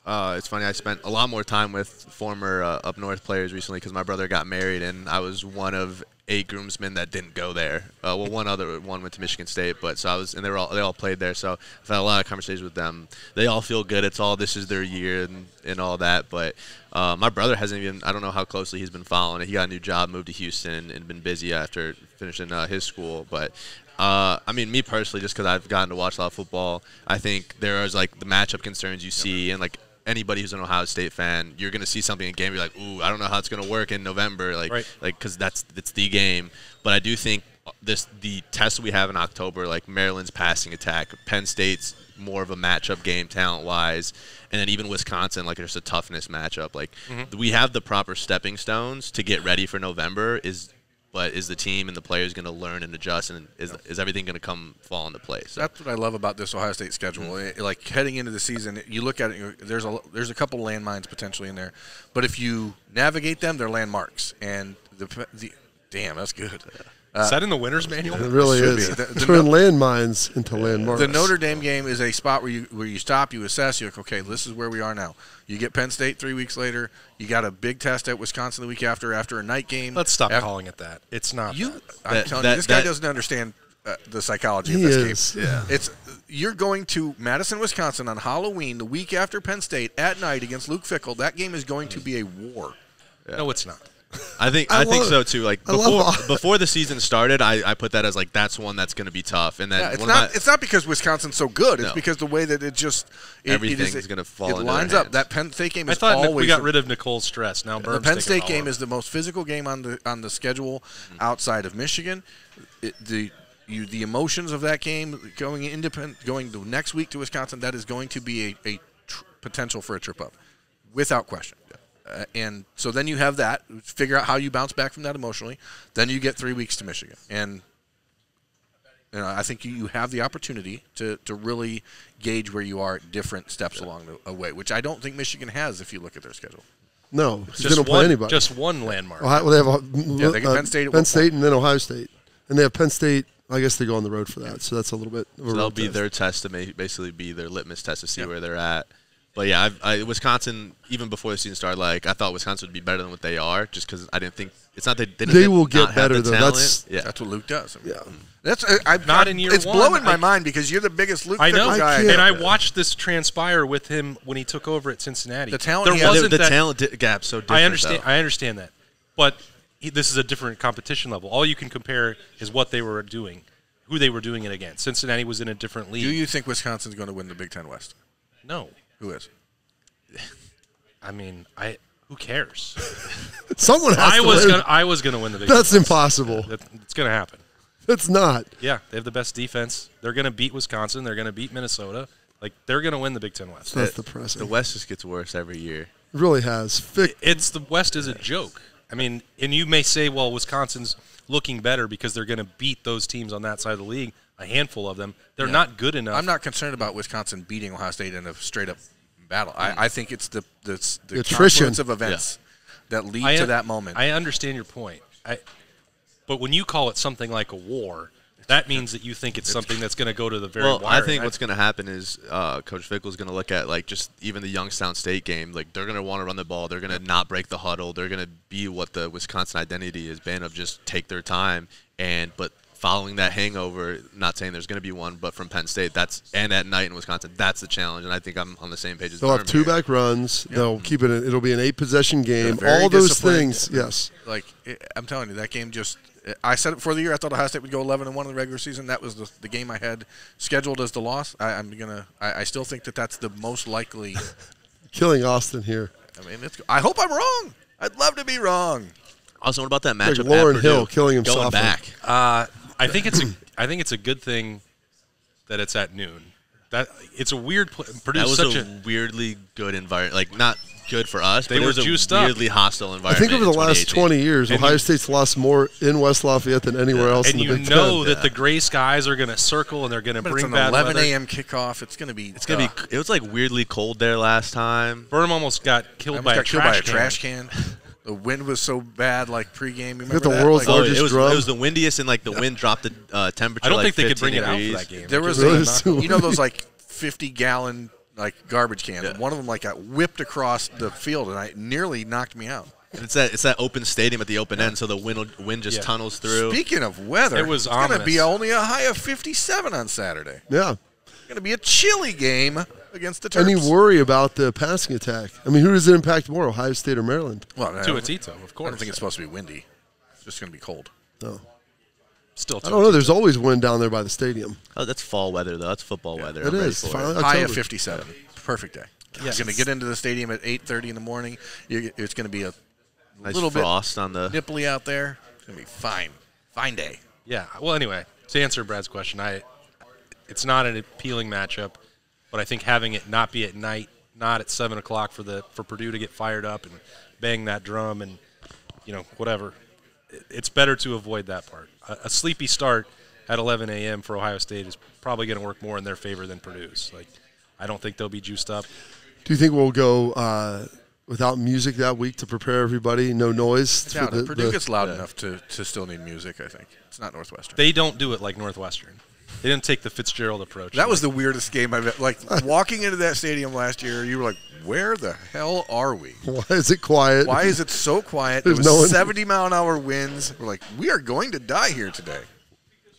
It's funny. I spent a lot more time with former up north players recently because my brother got married, and I was one of 8 groomsmen that didn't go there. One went to Michigan State, but and they all played there. So I've had a lot of conversations with them. They all feel good. This is their year and all that. But my brother hasn't even. I don't know how closely he's been following it. He got a new job, moved to Houston, and been busy after finishing his school. But I mean, me personally, just because I've gotten to watch a lot of football, I think there is like the matchup concerns you see, and like anybody who's an Ohio State fan, you're going to see something in game. You're like, ooh, I don't know how it's going to work in November, because it's the game. But I do think the test we have in October, like Maryland's passing attack, Penn State's more of a matchup game talent-wise, and then even Wisconsin, like there's a toughness matchup. Like we have the proper stepping stones to get ready for November. But is the team and the players going to learn and adjust, and is everything going to fall into place? So. That's what I love about this Ohio State schedule. Like heading into the season, you look at it. There's a couple landmines potentially in there, but if you navigate them, they're landmarks. And damn, that's good. Is that in the winner's manual? It really is. Turn landmines into landmarks. The Notre Dame game is a spot where you stop, you assess, you're like, okay, this is where we are now. You get Penn State 3 weeks later. You got a big test at Wisconsin the week after a night game. Let's stop calling it that. It's not. I'm telling you, this guy doesn't understand the psychology of this game. Yeah. You're going to Madison, Wisconsin on Halloween the week after Penn State at night against Luke Fickell. That game is going to be a war. Yeah. No, it's not. I think so too. Like before the season started, I put that as like that's one that's going to be tough. And then it's not because Wisconsin's so good. It's because the way that everything's going to fall. It lines up. That Penn State game is always. We got rid of Nicole's stress. Now the Penn State game is the most physical game on the schedule outside of Michigan. The emotions of that game going to next week to Wisconsin, that is going to be a potential for a trip up, without question. And so then you have that. Figure out how you bounce back from that emotionally. Then you get 3 weeks to Michigan. And I think you have the opportunity to really gauge where you are at different steps along the way, which I don't think Michigan has if you look at their schedule. No, they don't play anybody. Just one landmark. They have they get Penn State. Penn State and then Ohio State. And they have Penn State. I guess they go on the road for that. So that's a little bit of a that'll be their test to basically be their litmus test to see where they're at. But yeah, Wisconsin, even before the season started, like I thought Wisconsin would be better than what they are, just because I didn't think it's not that they will get better though. That's what Luke does. I mean, that's not in year one. It's blowing my mind because you're the biggest Luke Fickell guy. And I watched this transpire with him when he took over at Cincinnati. The talent, talent gap so different. I understand that, but this is a different competition level. All you can compare is what they were doing, who they were doing it against. Cincinnati was in a different league. Do you think Wisconsin's going to win the Big Ten West? No. Who is? I mean, who cares? Someone has to win. I was gonna win the Big That's Ten. Impossible. It's gonna happen. It's not. Yeah, they have the best defense. They're gonna beat Wisconsin. They're gonna beat Minnesota. Like they're gonna win the Big Ten West. That's depressing. The West just gets worse every year. It really has. The West is a joke. I mean, and you may say, well, Wisconsin's looking better because they're gonna beat those teams on that side of the league. A handful of them. They're not good enough. I'm not concerned about Wisconsin beating Ohio State in a straight-up battle. I think it's the confluence of events that lead to that moment. I understand your point. But when you call it something like a war, that means that you think it's something that's going to go to the very wire. I think what's going to happen is Coach Fickell's going to look at like just even the Youngstown State game. Like they're going to want to run the ball. They're going to not break the huddle. They're going to be what the Wisconsin identity has been of just take their time but following that hangover, not saying there's going to be one, but from Penn State, and at night in Wisconsin, that's the challenge, and I think I'm on the same page as They'll have two-back runs. Yep. They'll keep it. It'll be an 8-possession game. All those things, yes. Like I'm telling you, that game just. I said it before the year. I thought Ohio State would go 11-1 in the regular season. That was the game I had scheduled as the loss. I still think that's the most likely. Killing Austin here. I mean, I hope I'm wrong. I'd love to be wrong. Also, what about that matchup? Like Lauren Hill killing himself. Going back. I think it's a good thing that it's at noon. That it's a weird. That was such a weirdly good environment. Like not good for us. They were juiced up. Weirdly hostile environment. I think over the last 20 years, Ohio State's lost more in West Lafayette than anywhere else. And in the Big Ten. Know that the gray skies are going to circle and they're going to bring it's bad 11 weather. a.m. kickoff. It's going to be. It was like weirdly cold there last time. Burnham almost got killed by a trash can. The wind was so bad, like pregame. You remember the world's largest drum? It was the windiest, and like the wind dropped the temperature. I don't think they could bring it out for that game. There was those like 50-gallon like garbage cans. And one of them like got whipped across the field, and it nearly knocked me out. And it's that open stadium at the open end, so the wind just tunnels through. Speaking of weather, it's going to be only a high of 57 on Saturday. Yeah. It's going to be a chilly game against the Terps. Any worry about the passing attack? I mean, who does it impact more, Ohio State or Maryland? Well, Tito, of course. I don't think it's supposed to be windy. It's just going to be cold. No. Still, I don't know. There's always wind down there by the stadium. Oh, that's fall weather, though. That's football weather. It is. High of 57. Perfect day. Yes. You're going to get into the stadium at 8:30 in the morning. It's going to be a little frost bit on the nipply out there. It's going to be fine. Fine day. Yeah. Well, anyway, to answer Brad's question, it's not an appealing matchup, but I think having it not be at night, not at 7 o'clock for Purdue to get fired up and bang that drum and whatever, it's better to avoid that part. A sleepy start at 11 a.m. for Ohio State is probably going to work more in their favor than Purdue's. Like, I don't think they'll be juiced up. Do you think we'll go without music that week to prepare everybody? No noise? Purdue gets loud enough to still need music, I think. It's not Northwestern. They don't do it like Northwestern. They didn't take the Fitzgerald approach. That was the weirdest game I've ever. Like, walking into that stadium last year, you were like, where the hell are we? Why is it quiet? Why is it so quiet? It was 70-mile-an-hour winds. We're like, we are going to die here today.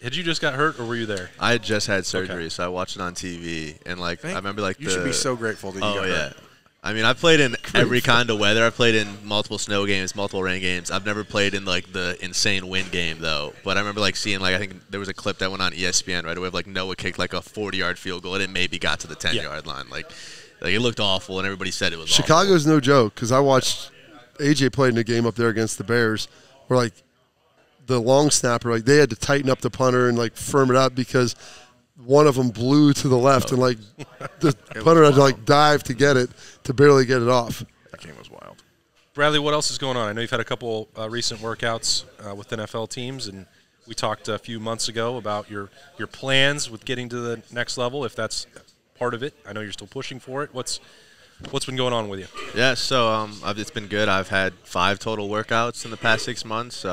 Had you just got hurt, or were you there? I had just had surgery, so I watched it on TV, and I remember you should be so grateful that you got hurt. I mean, I played in every kind of weather. I played in multiple snow games, multiple rain games. I've never played in the insane wind game though. But I remember seeing I think there was a clip that went on ESPN right away of Noah kicked a 40-yard field goal and it maybe got to the 10-yard line. It looked awful and everybody said it was awful. Chicago's no joke because I watched AJ played in a game up there against the Bears where the long snapper they had to tighten up the punter and firm it up because one of them blew to the left and the punter had to dive to get it to barely get it off. That game was wild. Bradley, what else is going on? I know you've had a couple recent workouts with NFL teams, and we talked a few months ago about your plans with getting to the next level, if that's part of it. I know you're still pushing for it. What's been going on with you? Yeah, so it's been good. I've had 5 total workouts in the past 6 months.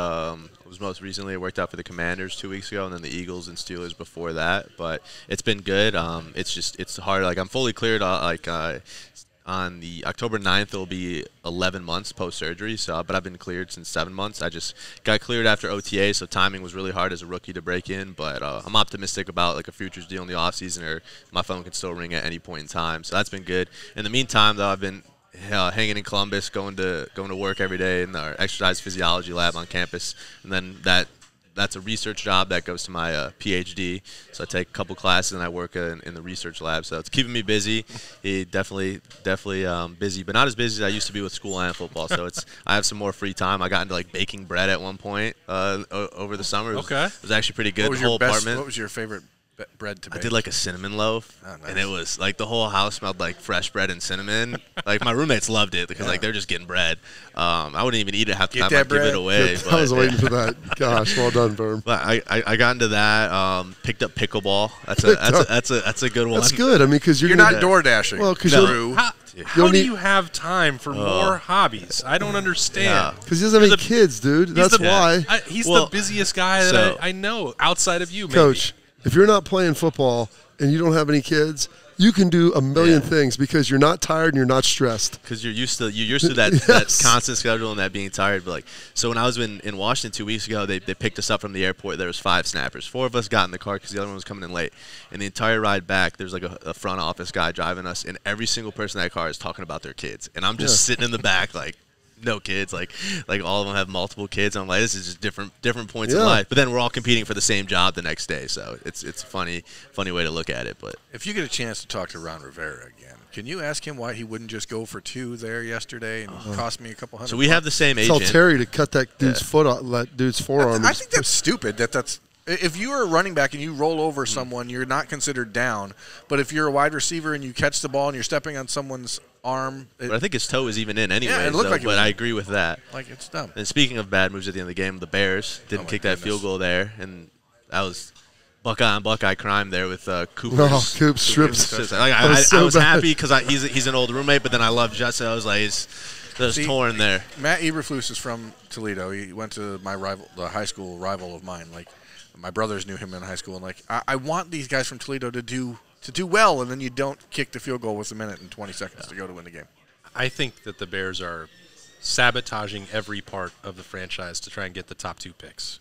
Most recently I worked out for the Commanders 2 weeks ago, and then the Eagles and Steelers before that. But it's been good. It's hard. I'm fully cleared. On the October 9th, it'll be 11 months post-surgery. But I've been cleared since 7 months. I just got cleared after OTA, so timing was really hard as a rookie to break in. But I'm optimistic about a futures deal in the offseason, or my phone can still ring at any point in time. So that's been good. In the meantime, though, I've been hanging in Columbus, going to work every day in our exercise physiology lab on campus, and then that's a research job that goes to my PhD. So I take a couple classes and I work in the research lab. So it's keeping me busy. Definitely busy, but not as busy as I used to be with school and football. So I have some more free time. I got into baking bread at one point over the summer. It was actually pretty good. What was your favorite bread to bake? I did a cinnamon loaf, nice. And it was the whole house smelled like fresh bread and cinnamon. My roommates loved it because they're just getting bread. I wouldn't even eat it half the time. I'd give it away. I was waiting for that. Gosh, well done, Berm. But I got into that. Picked up pickleball. That's a good one. That's good. I mean, because you're not door dashing. Well, because how do you have time for more hobbies? I don't understand. Because he doesn't have any kids, dude. That's why. He's the busiest guy that I know outside of you, maybe. Coach, if you're not playing football and you don't have any kids, you can do a million things because you're not tired and you're not stressed. Because you're used to that, that constant schedule and that being tired. But so when I was in Washington 2 weeks ago, they picked us up from the airport. There was 5 snappers. 4 of us got in the car because the other one was coming in late. And the entire ride back, there's a front office guy driving us, and every single person in that car is talking about their kids. And I'm just sitting in the back no kids, like all of them have multiple kids. I'm this is just different points in life. But then we're all competing for the same job the next day, so it's a funny way to look at it. But if you get a chance to talk to Ron Rivera again, can you ask him why he wouldn't just go for 2 there yesterday and cost me a couple hundred? So we have the same agent. Tell Terry to cut that dude's foot off, that dude's forearm. I think that's stupid. That's if you are a running back and you roll over someone, you're not considered down. But if you're a wide receiver and you catch the ball and you're stepping on someone's arm, but I think his toe is even in anyway. Yeah, it looked like it was, but I agree with that. It's dumb. And speaking of bad moves at the end of the game, the Bears didn't kick that field goal there, and that was Buckeye on Buckeye crime there with Cooper. Oh, Coop stripped. I was happy because he's an old roommate, but then I love Jesse. I was there's torn there. Matt Eberflus is from Toledo. He went to the high school rival of mine. My brothers knew him in high school, and I want these guys from Toledo to do to do well, and then you don't kick the field goal with a minute and 20 seconds to go to win the game. I think that the Bears are sabotaging every part of the franchise to try and get the top 2 picks.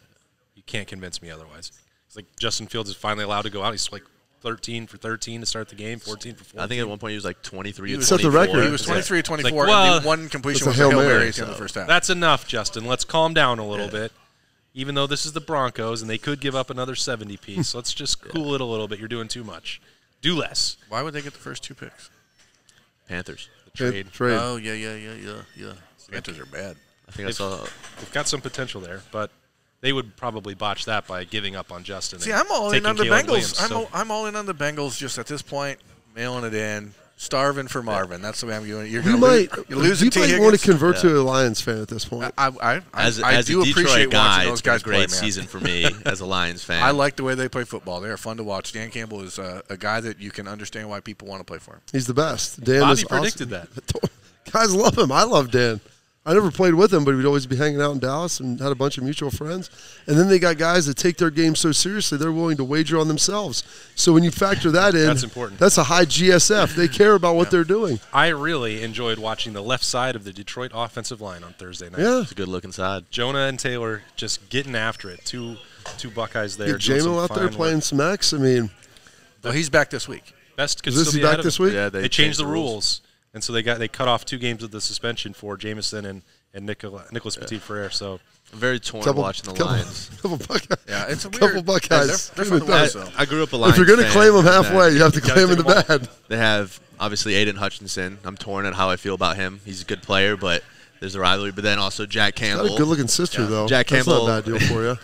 You can't convince me otherwise. It's like Justin Fields is finally allowed to go out. He's like 13 for 13 to start the game, 14 for 14. I think at one point he was like 23 or 24. Set the record. He was 23 or 24, like, well, and the one completion was was a Hail Mary so in the first half. That's enough, Justin. Let's calm down a little bit. Even though this is the Broncos and they could give up another 70 piece, let's just cool it a little bit. You're doing too much. Do less. Why would they get the first 2 picks? Panthers. The trade. Oh, yeah. Panthers are bad. I think I saw. They've got some potential there, but they would probably botch that by giving up on Justin. See, I'm all in on the Caleb Bengals. Williams, I'm all in on the Bengals just at this point, mailing it in, starving for Marvin. That's the way I'm doing. You're losing T. Higgins. Want to convert to a Lions fan at this point. I As do a Detroit appreciate guy, watching those guys it's been a great play, man. season for me as a Lions fan. I like the way they play football. They are fun to watch. Dan Campbell is a guy that you can understand why people want to play for him. He's the best. Dan Bobby is predicted awesome. that. Guys love him. I love Dan. I never played with him, but we'd always be hanging out in Dallas and had a bunch of mutual friends. And then they got guys that take their game so seriously, they're willing to wager on themselves. So when you factor that in, that's important. That's a high GSF. They care about what they're doing. I really enjoyed watching the left side of the Detroit offensive line on Thursday night. Yeah. It's a good-looking side. Jonah and Taylor just getting after it. Two Buckeyes there. Get J-Mo out there playing some X. I mean, well, he's back this week. Best could is this still be back ahead of this him. week? Yeah, They changed the rules, and so they cut off 2 games of the suspension for Jamison and Nicholas Petit-Frere. So I'm very torn watching the Lions. Couple Buckeyes. Yeah, it's a couple weird. Buckeyes. They're fun to watch, though. I grew up a Lions If you're going to fan. claim them halfway, you have to claim them in the bad. They have, obviously, Aiden Hutchinson. I'm torn at how I feel about him. He's a good player, but there's a rivalry. But then also Jack Campbell. Got a good-looking sister, though. Jack Campbell. That's not a bad deal for you.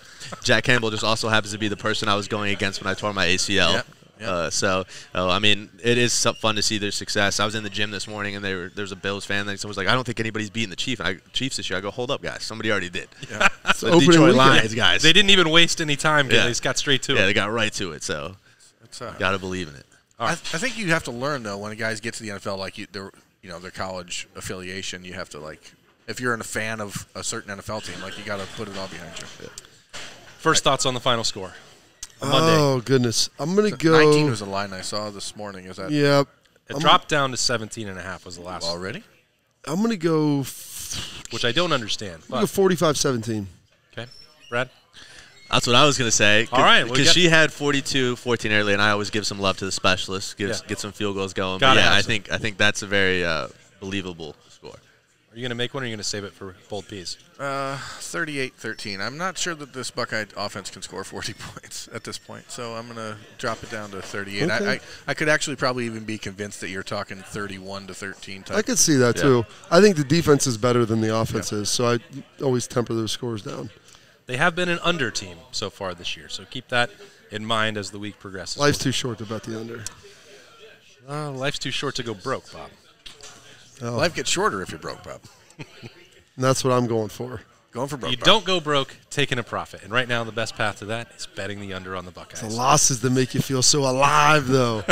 Jack Campbell just also happens to be the person I was going against when I tore my ACL. Yep. I mean, it is fun to see their success. I was in the gym this morning, and there was a Bills fan. And someone was like, I don't think anybody's beating the Chiefs this year. I go, hold up, guys. Somebody already did. Yeah. The Detroit Lions, guys. They didn't even waste any time. They just got straight to it. Yeah, they got right to it. So, got to believe in it. I think you have to learn, though, when guys get to the NFL, like their college affiliation, you have to, like, if you're a fan of a certain NFL team, like, you got to put it all behind you. Yeah. First thoughts on the final score. Monday. Oh, goodness. I'm going to go. 19 was a line I saw this morning. Is that? Yeah. It dropped down to 17.5 was the last. Already? I'm going to go. Which I don't understand. I'm going to go 45-17. Okay. Brad? That's what I was going to say. All right. Because she had 42-14 early, and I always give some love to the specialists, get some field goals going. But yeah, I think that's a very believable score. Are you going to make one, or are you going to save it for bold peas? 38-13. I'm not sure that this Buckeye offense can score 40 points at this point, so I'm going to drop it down to 38. Okay. I could actually probably even be convinced that you're talking 31-13 type. I could see that, too. I think the defense is better than the offense is, so I always temper those scores down. They have been an under team so far this year, so keep that in mind as the week progresses. Life's too short to bet the under. Life's too short to go broke, Bob. Oh. Life gets shorter if you're broke, Bob. And that's what I'm going for. Going for broke. You Bob. don't go broke taking a profit. And right now, the best path to that is betting the under on the Buckeyes. The losses that make you feel so alive, though.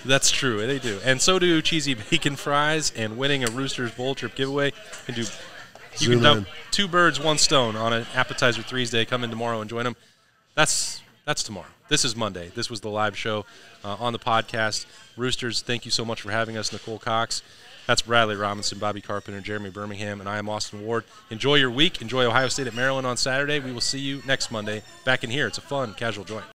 That's true. They do. And so do cheesy bacon fries and winning a Roosters bowl trip giveaway. You can dump 2 birds, 1 stone on an appetizer Thursday. Come in tomorrow and join them. That's tomorrow. This is Monday. This was the live show on the podcast. Roosters, thank you so much for having us, Nicole Cox. That's Bradley Robinson, Bobby Carpenter, Jeremy Birmingham, and I am Austin Ward. Enjoy your week. Enjoy Ohio State at Maryland on Saturday. We will see you next Monday back in here. It's a fun, casual joint.